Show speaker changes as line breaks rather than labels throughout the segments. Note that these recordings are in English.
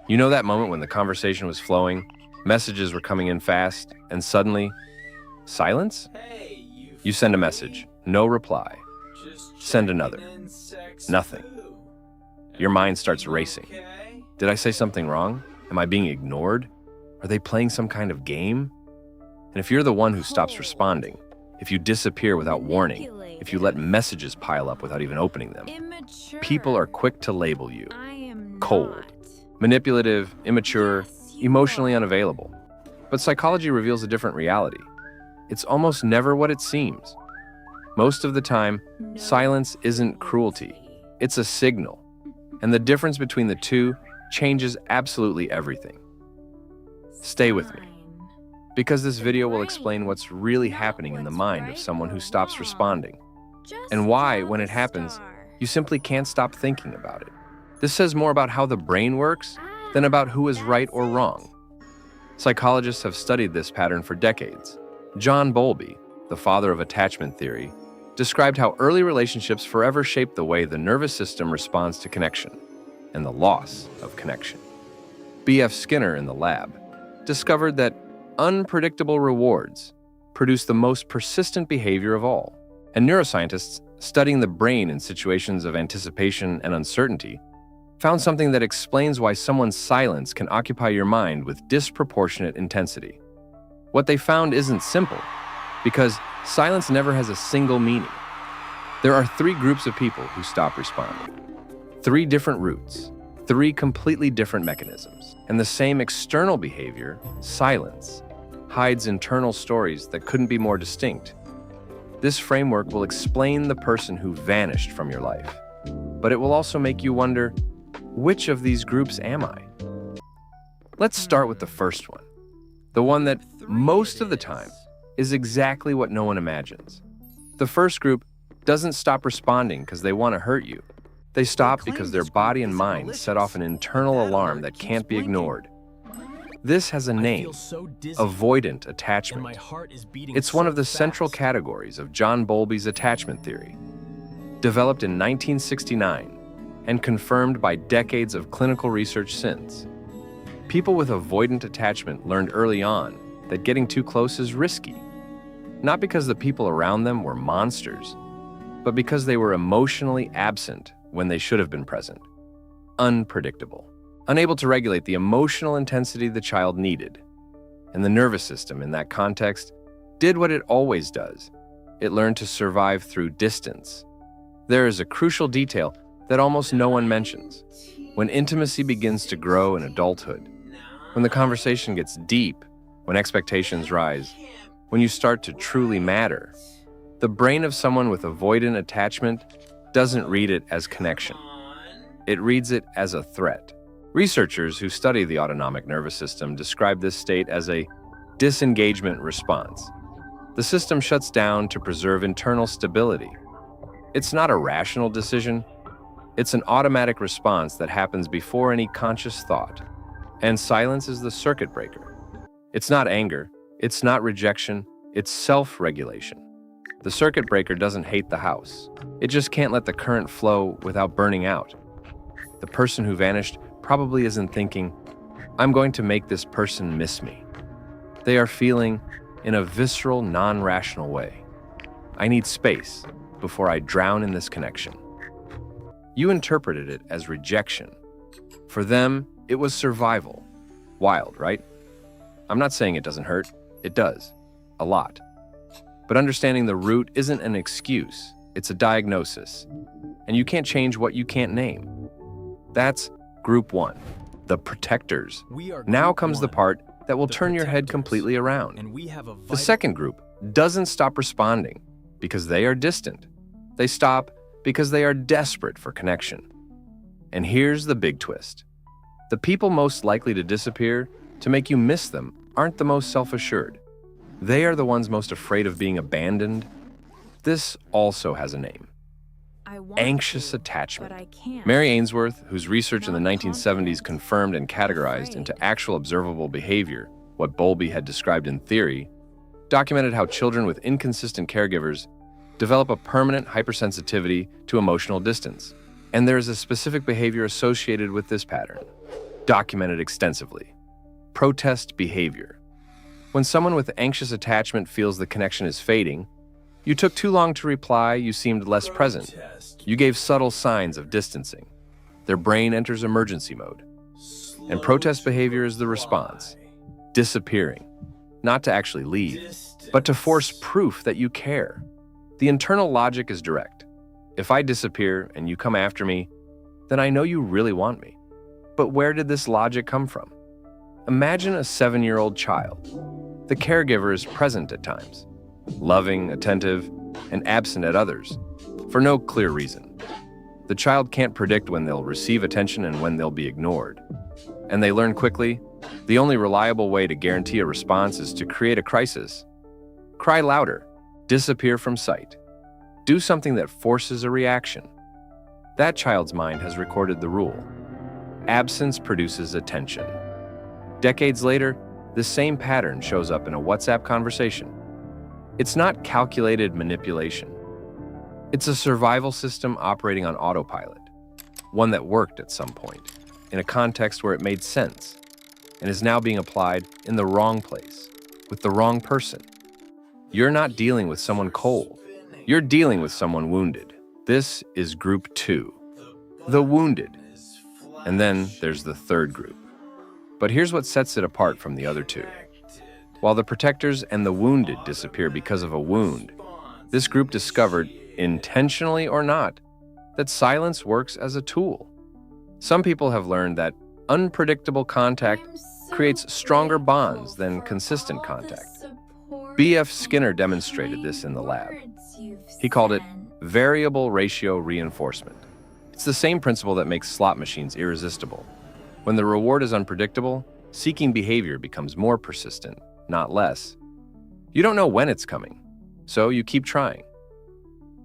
You know that moment when the conversation was flowing, messages were coming in fast, and suddenly, silence?
Hey,
You send a message, no reply.
just
Send another.
in sex
Nothing.
foo.
Your mind starts racing.
Okay?
Did I say something wrong? Am I being ignored? Are they playing some kind of game? And if you're the one who stops responding, if you disappear without warning, if you let messages pile up without even opening them,
Immature.
people are quick to label you
I am
cold,
not.
manipulative, immature,
Yes, you
emotionally
are.
unavailable. But psychology reveals a different reality. It's almost never what it seems. Most of the time,
No
silence isn't cruelty, it's a signal. And the difference between the two changes absolutely everything. Stay with me,
Fine.
because this video will explain what's really happening in the mind of someone who stops responding,
Just
and why,
draw
when
the
it happens,
star.
you simply can't stop thinking about it. This says more about how the brain works than about who is right or wrong. Psychologists have studied this pattern for decades. John Bowlby, the father of attachment theory, described how early relationships forever shape the way the nervous system responds to connection and the loss of connection. B.F. Skinner in the lab discovered that unpredictable rewards produce the most persistent behavior of all. And neuroscientists studying the brain in situations of anticipation and uncertainty found something that explains why someone's silence can occupy your mind with disproportionate intensity. What they found isn't simple, because silence never has a single meaning. There are three groups of people who stop responding. Three different routes, three completely different mechanisms, and the same external behavior, silence, hides internal stories that couldn't be more distinct. This framework will explain the person who vanished from your life, but it will also make you wonder, which of these groups am I? Let's start with the first one, the one that most of the time is exactly what no one imagines. The first group doesn't stop responding because they want to hurt you. They stop
claim
because their
this group
body and
isn't
mind set off an
malicious,
internal
but that
alarm
alert
that
keeps
can't be
blinking.
ignored. This has a
I
name,
feel so dizzy,
avoidant
and
attachment.
my heart is beating
It's one
so
of the central
fast.
categories of John Bowlby's attachment theory. Developed in 1969 and confirmed by decades of clinical research since. People with avoidant attachment learned early on that getting too close is risky. Not because the people around them were monsters, but because they were emotionally absent when they should have been present. Unpredictable. Unable to regulate the emotional intensity the child needed. And the nervous system, in that context, did what it always does. It learned to survive through distance. There is a crucial detail that almost no one mentions. When intimacy begins to grow in adulthood, when the conversation gets deep, when expectations rise, when you start to truly matter, the brain of someone with avoidant attachment doesn't read it as connection. It reads it as a threat. Researchers who study the autonomic nervous system describe this state as a disengagement response. The system shuts down to preserve internal stability. It's not a rational decision. It's an automatic response that happens before any conscious thought. And silence is the circuit breaker. It's not anger. It's not rejection. It's self-regulation. The circuit breaker doesn't hate the house. It just can't let the current flow without burning out. The person who vanished probably isn't thinking, I'm going to make this person miss me. They are feeling, in a visceral, non-rational way, I need space before I drown in this connection. You interpreted it as rejection. For them, it was survival. Wild, right? I'm not saying it doesn't hurt. It does. A lot. But understanding the root isn't an excuse. It's a diagnosis. And you can't change what you can't name. That's group one, the protectors.
We are
Now
group
comes the
one,
part that will
the
turn your head
protectors.
completely around.
and we have a
The
vital
second group doesn't stop responding because they are distant. They stop because they are desperate for connection. And here's the big twist. The people most likely to disappear to make you miss them aren't the most self-assured. They are the ones most afraid of being abandoned. This also has a name.
I want
Anxious
to,
attachment.
but I can't.
Mary Ainsworth, whose research in the
Not
1970s
confident,
confirmed and categorized
afraid.
into actual observable behavior what Bowlby had described in theory, documented how children with inconsistent caregivers develop a permanent hypersensitivity to emotional distance. And there is a specific behavior associated with this pattern. documented extensively. Protest behavior. When someone with anxious attachment feels the connection is fading, you took too long to reply, you seemed less present. You gave subtle signs of distancing. Their brain enters emergency mode. And protest behavior is the response. Disappearing. Not to actually leave, but to force proof that you care. The internal logic is direct. If I disappear and you come after me, then I know you really want me. But where did this logic come from? Imagine a 7-year-old child. The caregiver is present at times, loving, attentive, and absent at others, for no clear reason. The child can't predict when they'll receive attention and when they'll be ignored. And they learn quickly, the only reliable way to guarantee a response is to create a crisis. Cry louder, disappear from sight. Do something that forces a reaction. That child's mind has recorded the rule. Absence produces attention. Decades later, the same pattern shows up in a WhatsApp conversation. It's not calculated manipulation. It's a survival system operating on autopilot, one that worked at some point, in a context where it made sense, and is now being applied in the wrong place, with the wrong person. You're not dealing with someone cold. You're dealing with someone wounded. This is group 2, the wounded. And then there's the third group. But here's what sets it apart from the other two. While the protectors and the wounded disappear because of a wound, this group discovered, intentionally or not, that silence works as a tool. Some people have learned that unpredictable contact creates stronger bonds than consistent contact. B.F. Skinner demonstrated this in the lab. He called it variable ratio reinforcement. It's the same principle that makes slot machines irresistible. When the reward is unpredictable, seeking behavior becomes more persistent, not less. You don't know when it's coming, so you keep trying.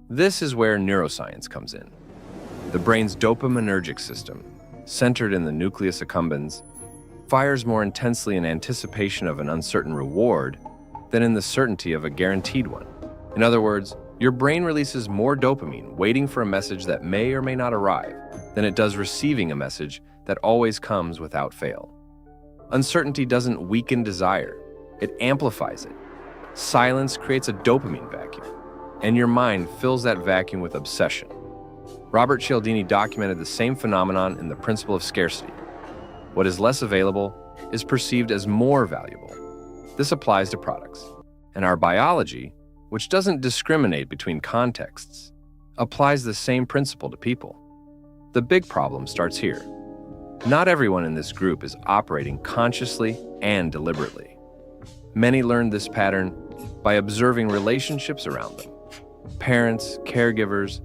This is where neuroscience comes in. The brain's dopaminergic system, centered in the nucleus accumbens, fires more intensely in anticipation of an uncertain reward than in the certainty of a guaranteed one. In other words, your brain releases more dopamine waiting for a message that may or may not arrive than it does receiving a message that always comes without fail. Uncertainty doesn't weaken desire, it amplifies it. Silence creates a dopamine vacuum, and your mind fills that vacuum with obsession. Robert Cialdini documented the same phenomenon in The Principle of Scarcity. What is less available is perceived as more valuable. This applies to products. And our biology, which doesn't discriminate between contexts, applies the same principle to people. The big problem starts here. Not everyone in this group is operating consciously and deliberately. Many learned this pattern by observing relationships around them. Parents, caregivers,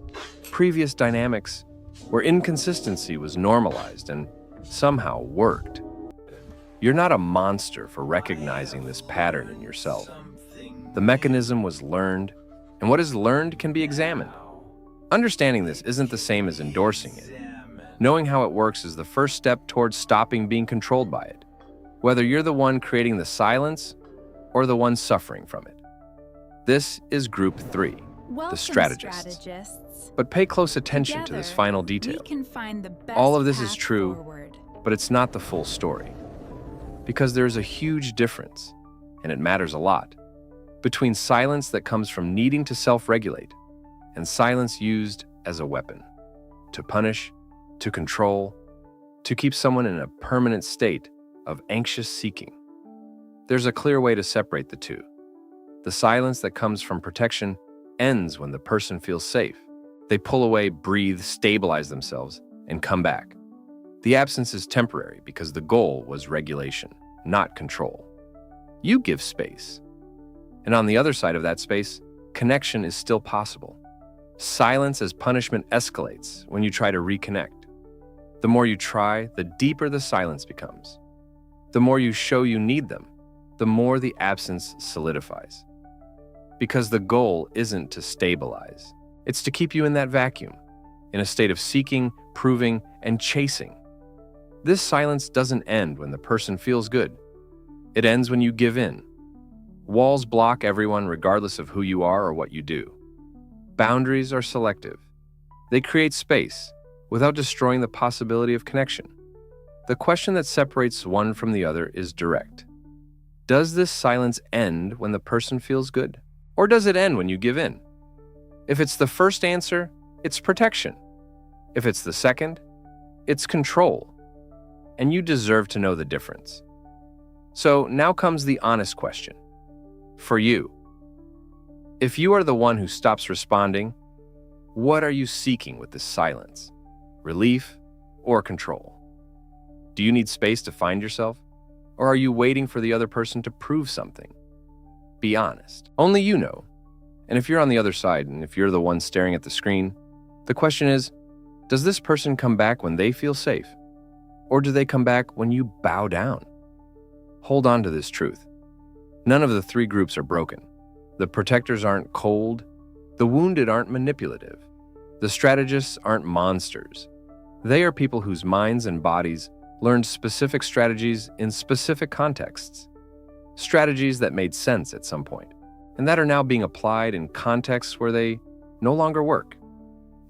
previous dynamics where inconsistency was normalized and somehow worked. You're not a monster for recognizing this pattern in yourself. The mechanism was learned, and what is learned can be examined. Understanding this isn't the same as endorsing it. Knowing how it works is the first step towards stopping being controlled by it, whether you're the one creating the silence or the one suffering from it. This is Group 3, the strategists. But pay close attention to this final detail. All of this is true, but it's not the full story. Because there's a huge difference, and it matters a lot, between silence that comes from needing to self-regulate and silence used as a weapon, to punish, to control, to keep someone in a permanent state of anxious seeking. There's a clear way to separate the two. The silence that comes from protection ends when the person feels safe. They pull away, breathe, stabilize themselves, and come back. The absence is temporary because the goal was regulation, not control. You give space. And on the other side of that space, connection is still possible. Silence as punishment escalates when you try to reconnect. The more you try, the deeper the silence becomes. The more you show you need them, the more the absence solidifies. Because the goal isn't to stabilize. It's to keep you in that vacuum, in a state of seeking, proving, and chasing. This silence doesn't end when the person feels good. It ends when you give in. Walls block everyone regardless of who you are or what you do. Boundaries are selective. They create space without destroying the possibility of connection. The question that separates one from the other is direct. Does this silence end when the person feels good? Or does it end when you give in? If it's the first answer, it's protection. If it's the second, it's control. And you deserve to know the difference. So now comes the honest question. For you, if you are the one who stops responding, what are you seeking with this silence? Relief or control? Do you need space to find yourself? Or are you waiting for the other person to prove something? Be honest. Only you know. And if you're on the other side, and if you're the one staring at the screen, the question is, does this person come back when they feel safe? Or do they come back when you bow down? Hold on to this truth. None of the three groups are broken. The protectors aren't cold. The wounded aren't manipulative. The strategists aren't monsters. They are people whose minds and bodies learned specific strategies in specific contexts. Strategies that made sense at some point, and that are now being applied in contexts where they no longer work.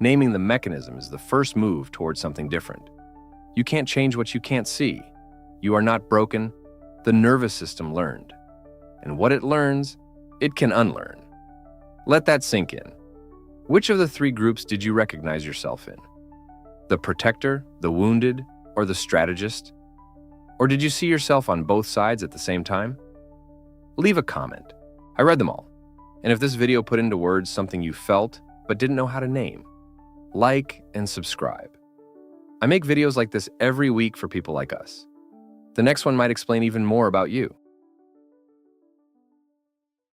Naming the mechanism is the first move towards something different. You can't change what you can't see. You are not broken. The nervous system learned. And what it learns, it can unlearn. Let that sink in. Which of the three groups did you recognize yourself in? The protector, the wounded, or the strategist? Or did you see yourself on both sides at the same time? Leave a comment. I read them all. And if this video put into words something you felt but didn't know how to name, like and subscribe. I make videos like this every week for people like us. The next one might explain even more about you.